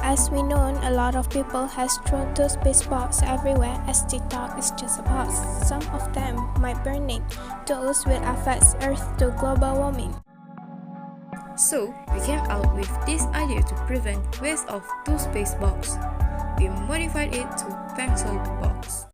As we know, a lot of people has thrown toothpaste box everywhere as they thought it's just a box. Some of them might burn it. Those will affect Earth to global warming. So, we came out with this idea to prevent waste of toothpaste box. We modified it to pencil box.